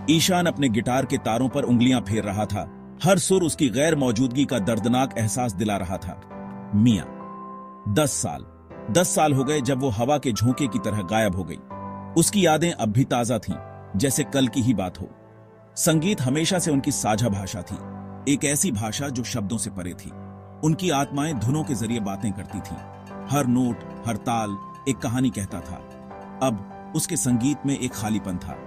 ईशान अपने गिटार के तारों पर उंगलियां फेर रहा था। हर सुर उसकी गैर मौजूदगी का दर्दनाक एहसास दिला रहा था। मियां 10 साल हो गए जब वो हवा के झोंके की तरह गायब हो गई। उसकी यादें अब भी ताजा थीं, जैसे कल की ही बात हो। संगीत हमेशा से उनकी साझा भाषा थी, एक ऐसी भाषा जो शब्दों से परे थी। उनकी आत्माएं धुनों के जरिए बातें करती थीं। हर नोट, हर ताल एक कहानी कहता था। अब उसके संगीत में एक खालीपन था,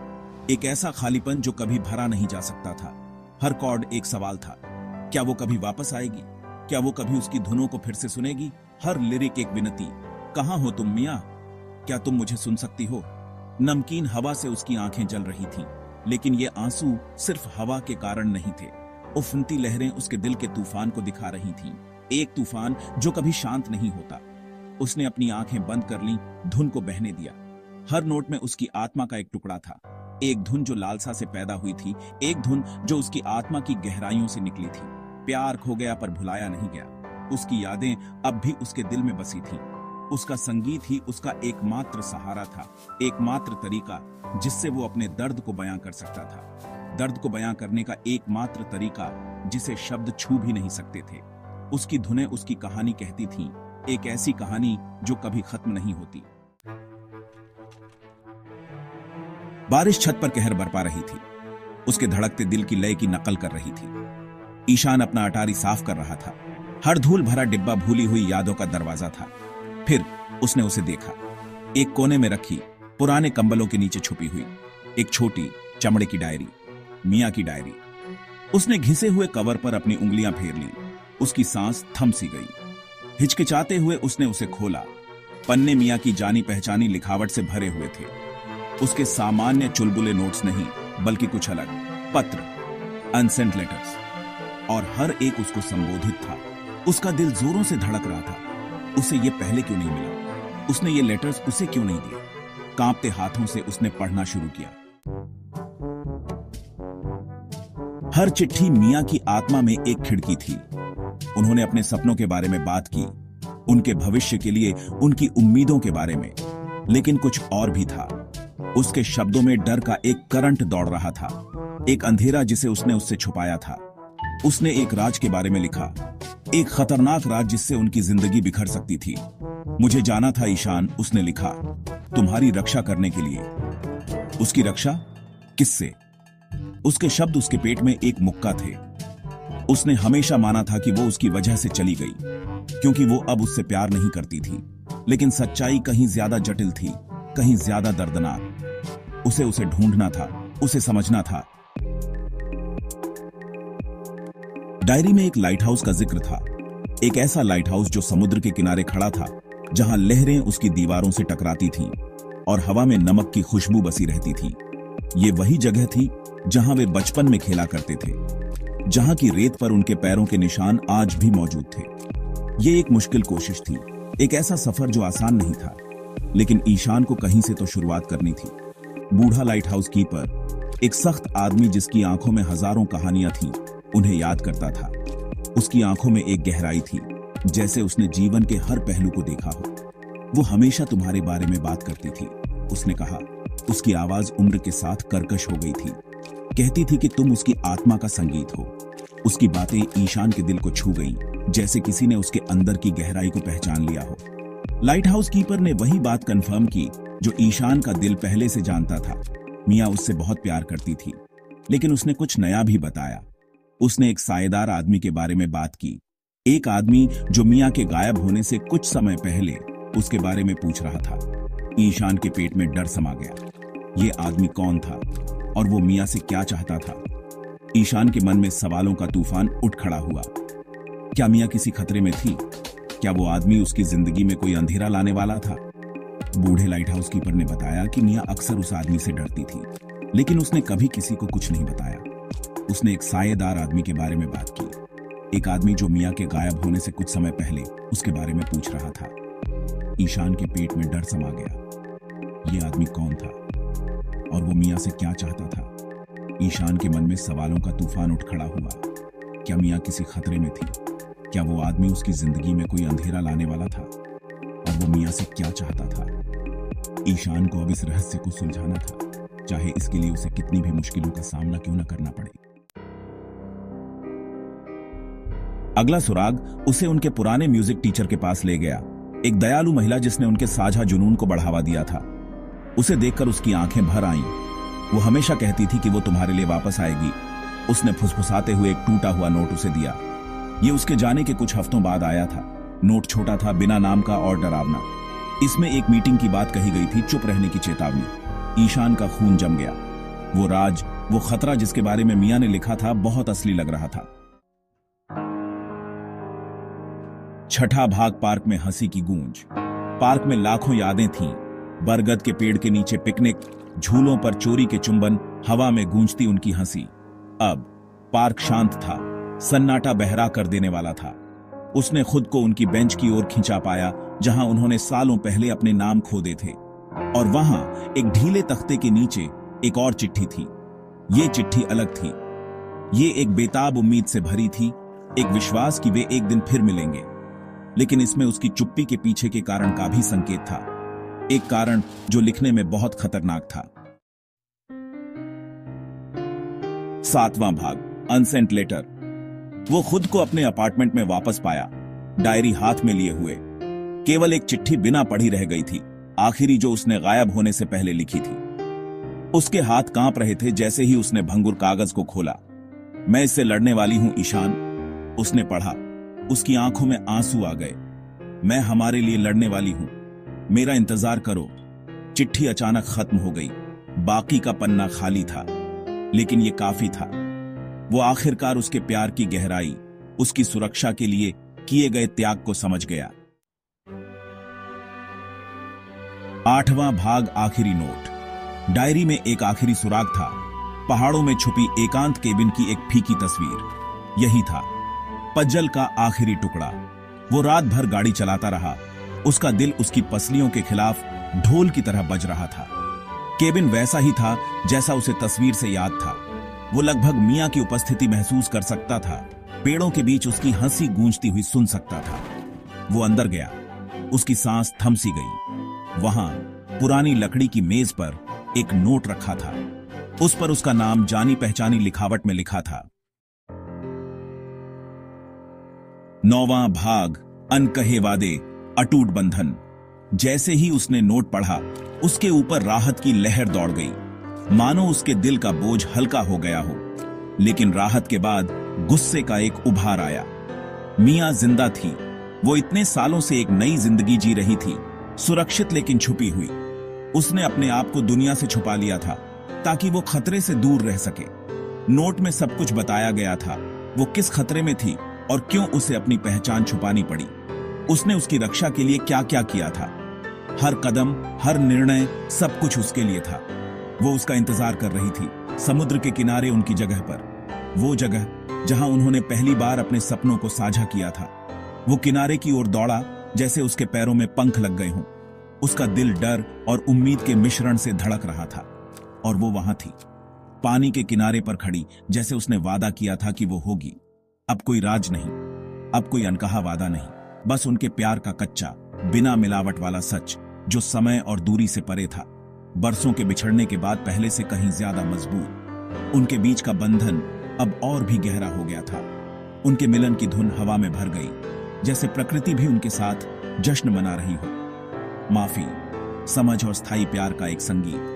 एक ऐसा खालीपन जो कभी भरा नहीं जा सकता था। हर कॉर्ड एक सवाल था, क्या वो कभी वापस आएगी? क्या वो कभी उसकी धुनों को फिर से सुनेगी? हर लिरिक एक विनती, कहां हो तुम मियां? क्या तुम मुझे सुन सकती हो? नमकीन हवा से उसकी आंखें जल रही थीं, लेकिन ये आंसू सिर्फ हवा के कारण नहीं थे। उफनती लहरें उसके दिल के तूफान को दिखा रही थीं, एक तूफान जो कभी शांत नहीं होता। उसने अपनी आंखें बंद कर लीं, धुन को बहने दिया। हर नोट में उसकी आत्मा का एक टुकड़ा था, एक धुन जो लालसा से पैदा हुई थी, एक धुन जो उसकी आत्मा की गहराइयों से निकली थी। प्यार खो गया पर भुलाया नहीं गया। उसकी यादें अब भी उसके दिल में बसी थीं। उसका संगीत ही उसका एकमात्र सहारा था, एकमात्र तरीका जिससे वो अपने दर्द को बयां कर सकता था। दर्द को बयां करने का एकमात्र तरीका जिसे शब्द छू भी नहीं सकते थे। उसकी धुनें उसकी कहानी कहती थीं, एक ऐसी कहानी जो कभी खत्म नहीं होती। बारिश छत पर कहर बरपा रही थी, उसके धड़कते दिल की लय की नकल कर रही थी। ईशान अपना अटारी साफ कर रहा था। हर धूल भरा डिब्बा भूली हुई यादों का दरवाजा था। फिर उसने उसे देखा, एक कोने में रखी, पुराने कंबलों के नीचे छुपी हुई एक छोटी चमड़े की डायरी, मियां की डायरी। उसने घिसे हुए कवर पर अपनी उंगलियां फेर ली। उसकी सांस थम सी गई। हिचकिचाते हुए उसने उसे खोला। पन्ने मियां की जानी पहचानी लिखावट से भरे हुए थे। उसके सामान्य चुलबुले नोट्स नहीं, बल्कि कुछ अलग, पत्र, अनसेंट लेटर्स, और हर एक उसको संबोधित था। उसका दिल जोरों से धड़क रहा था। उसे ये पहले क्यों नहीं मिला? उसने ये लेटर्स उसे क्यों नहीं दिए? कांपते हाथों से उसने पढ़ना शुरू किया। हर चिट्ठी मियां की आत्मा में एक खिड़की थी। उन्होंने अपने सपनों के बारे में बात की, उनके भविष्य के लिए, उनकी उम्मीदों के बारे में। लेकिन कुछ और भी था। उसके शब्दों में डर का एक करंट दौड़ रहा था, एक अंधेरा जिसे उसने उससे छुपाया था। उसने एक राज के बारे में लिखा, एक खतरनाक राज जिससे उनकी जिंदगी बिखर सकती थी। मुझे जाना था ईशान, उसने लिखा, तुम्हारी रक्षा करने के लिए। उसकी रक्षा किससे? उसके शब्द उसके पेट में एक मुक्का थे। उसने हमेशा माना था कि वो उसकी वजह से चली गई, क्योंकि वो अब उससे प्यार नहीं करती थी। लेकिन सच्चाई कहीं ज्यादा जटिल थी, कहीं ज्यादा दर्दनाक। उसे ढूंढना था, उसे समझना था। डायरी में एक लाइट हाउस का जिक्र था, एक ऐसा लाइट हाउस जो समुद्र के किनारे खड़ा था, जहां लहरें उसकी दीवारों से टकराती थीं और हवा में नमक की खुशबू बसी रहती थी। ये वही जगह थी जहां वे बचपन में खेला करते थे, जहां की रेत पर उनके पैरों के निशान आज भी मौजूद थे। ये एक मुश्किल कोशिश थी, एक ऐसा सफर जो आसान नहीं था, लेकिन ईशान को कहीं से तो शुरुआत करनी थी। बूढ़ा लाइट हाउस कीपर, एक सख्त आदमी जिसकी आंखों में हजारों कहानियां थीं, उन्हें याद करता था। उसकी आंखों में एक गहराई थी, जैसे उसने जीवन के हर पहलू को देखा हो। वो हमेशा तुम्हारे बारे में बात करती थी, उसने कहा। उसकी आवाज उम्र के साथ कर्कश हो गई थी। कहती थी कि तुम उसकी आत्मा का संगीत हो। उसकी बातें ईशान के दिल को छू गईं, जैसे किसी ने उसके अंदर की गहराई को पहचान लिया हो। लाइट हाउस कीपर ने वही बात कंफर्म की जो ईशान का दिल पहले से जानता था। मियां उससे बहुत प्यार करती थी, लेकिन उसने कुछ नया भी बताया। उसने एक सायेदार आदमी के बारे में बात की, एक आदमी जो मियां के गायब होने से कुछ समय पहले उसके बारे में पूछ रहा था। ईशान के पेट में डर समा गया। ये आदमी कौन था और वो मियां से क्या चाहता था? ईशान के मन में सवालों का तूफान उठ खड़ा हुआ। क्या मियां किसी खतरे में थी? क्या वो आदमी उसकी जिंदगी में कोई अंधेरा लाने वाला था? बूढ़े लाइट हाउस कीपर ने बताया कि मियां अक्सर उस आदमी से डरती थी, लेकिन उसने कभी किसी को कुछ नहीं बताया। उसने एक सायेदार आदमी के बारे में बात की, एक आदमी जो मियां के गायब होने से कुछ समय पहले उसके बारे में पूछ रहा था। ईशान के पेट में डर समा गया। ये आदमी कौन था और वो मियां से क्या चाहता था? ईशान के मन में सवालों का तूफान उठ खड़ा हुआ। क्या मियां किसी खतरे में थी? क्या वो आदमी उसकी जिंदगी में कोई अंधेरा लाने वाला था? और वो मियां से क्या चाहता था? ईशान को अब इस रहस्य को सुलझाना था। चाहे इसके लिए उसे कितनी भी मुश्किलों का सामना क्यों न करना पड़े। अगला सुराग उसे उनके पुराने म्यूजिक टीचर के पास ले गया, एक दयालु महिला जिसने उनके साझा जुनून को बढ़ावा दिया था। उसे देखकर उसकी आंखें भर आईं। वो हमेशा कहती थी कि वो तुम्हारे लिए वापस आएगी। उसने फुसफुसाते हुए एक टूटा हुआ नोट उसे दिया। ये उसके जाने के कुछ हफ्तों बाद आया था। नोट छोटा था, बिना नाम का और डरावना। इसमें एक मीटिंग की बात कही गई थी, चुप रहने की चेतावनी। ईशान का खून जम गया। वो राज, वो खतरा जिसके बारे में मियां ने लिखा था, बहुत असली लग रहा था। छठा भाग पार्क में हंसी की गूंज। पार्क में लाखों यादें थीं। बरगद के पेड़ के नीचे पिकनिक, झूलों पर चोरी के चुंबन, हवा में गूंजती उनकी हंसी। अब पार्क शांत था, सन्नाटा बहरा कर देने वाला था। उसने खुद को उनकी बेंच की ओर खिंचा पाया जहां उन्होंने सालों पहले अपने नाम खो दे थे। और वहां एक ढीले तख्ते के नीचे एक और चिट्ठी थी। ये चिट्ठी अलग थी। ये एक बेताब उम्मीद से भरी थी, एक विश्वास कि वे एक दिन फिर मिलेंगे। लेकिन इसमें उसकी चुप्पी के पीछे के कारण का भी संकेत था, एक कारण जो लिखने में बहुत खतरनाक था। 7वां भाग, अनसेंट लेटर। वो खुद को अपने अपार्टमेंट में वापस पाया, डायरी हाथ में लिए हुए। केवल एक चिट्ठी बिना पढ़ी रह गई थी, आखिरी जो उसने गायब होने से पहले लिखी थी। उसके हाथ कांप रहे थे जैसे ही उसने भंगुर कागज को खोला। मैं इससे लड़ने वाली हूं ईशान, उसने पढ़ा। उसकी आंखों में आंसू आ गए। मैं हमारे लिए लड़ने वाली हूं, मेरा इंतजार करो। चिट्ठी अचानक खत्म हो गई। बाकी का पन्ना खाली था, लेकिन यह काफी था। वो आखिरकार उसके प्यार की गहराई, उसकी सुरक्षा के लिए किए गए त्याग को समझ गया। 8वां भाग, आखिरी नोट। डायरी में एक आखिरी सुराग था, पहाड़ों में छुपी एकांत केबिन की एक फीकी तस्वीर। यही था पज्जल का आखिरी टुकड़ा। वो रात भर गाड़ी चलाता रहा। उसका दिल उसकी पसलियों के खिलाफ ढोल की तरह बज रहा था। केबिन वैसा ही था जैसा उसे तस्वीर से याद था। वो लगभग मियां की उपस्थिति महसूस कर सकता था। पेड़ों के बीच उसकी हंसी गूंजती हुई सुन सकता था। वो अंदर गया। उसकी सांस थम सी गई। वहां पुरानी लकड़ी की मेज पर एक नोट रखा था। उस पर उसका नाम जानी पहचानी लिखावट में लिखा था। 9वां भाग, अनकहे वादे, अटूट बंधन। जैसे ही उसने नोट पढ़ा, उसके ऊपर राहत की लहर दौड़ गई, मानो उसके दिल का बोझ हल्का हो गया हो। लेकिन राहत के बाद गुस्से का एक उभार आया। मियां जिंदा थी। वो इतने सालों से एक नई जिंदगी जी रही थी, सुरक्षित लेकिन छुपी हुई। उसने अपने आप को दुनिया से छुपा लिया था ताकि वो खतरे से दूर रह सके। नोट में सब कुछ बताया गया था, वो किस खतरे में थी और क्यों उसे अपनी पहचान छुपानी पड़ी। उसने उसकी रक्षा के लिए क्या क्या किया था। हर कदम, हर निर्णय, सब कुछ उसके लिए था। वो उसका इंतजार कर रही थी, समुद्र के किनारे उनकी जगह पर। वो जगह जहां उन्होंने पहली बार अपने सपनों को साझा किया था। वो किनारे की ओर दौड़ा जैसे उसके पैरों में पंख लग गए हों। उसका दिल डर और उम्मीद के मिश्रण से धड़क रहा था। और वो वहां थी, पानी के किनारे पर खड़ी, जैसे उसने वादा किया था कि वो होगी। अब कोई राज नहीं, अब कोई अनकहा वादा नहीं, बस उनके प्यार का कच्चा, बिना मिलावट वाला सच, जो समय और दूरी से परे था। बरसों के बिछड़ने के बाद पहले से कहीं ज्यादा मजबूत। उनके बीच का बंधन अब और भी गहरा हो गया था। उनके मिलन की धुन हवा में भर गई, जैसे प्रकृति भी उनके साथ जश्न मना रही हो। माफी, समझ और स्थायी प्यार का एक संगीत।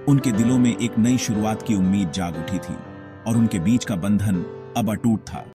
उनके दिलों में एक नई शुरुआत की उम्मीद जाग उठी थी और उनके बीच का बंधन अब अटूट था।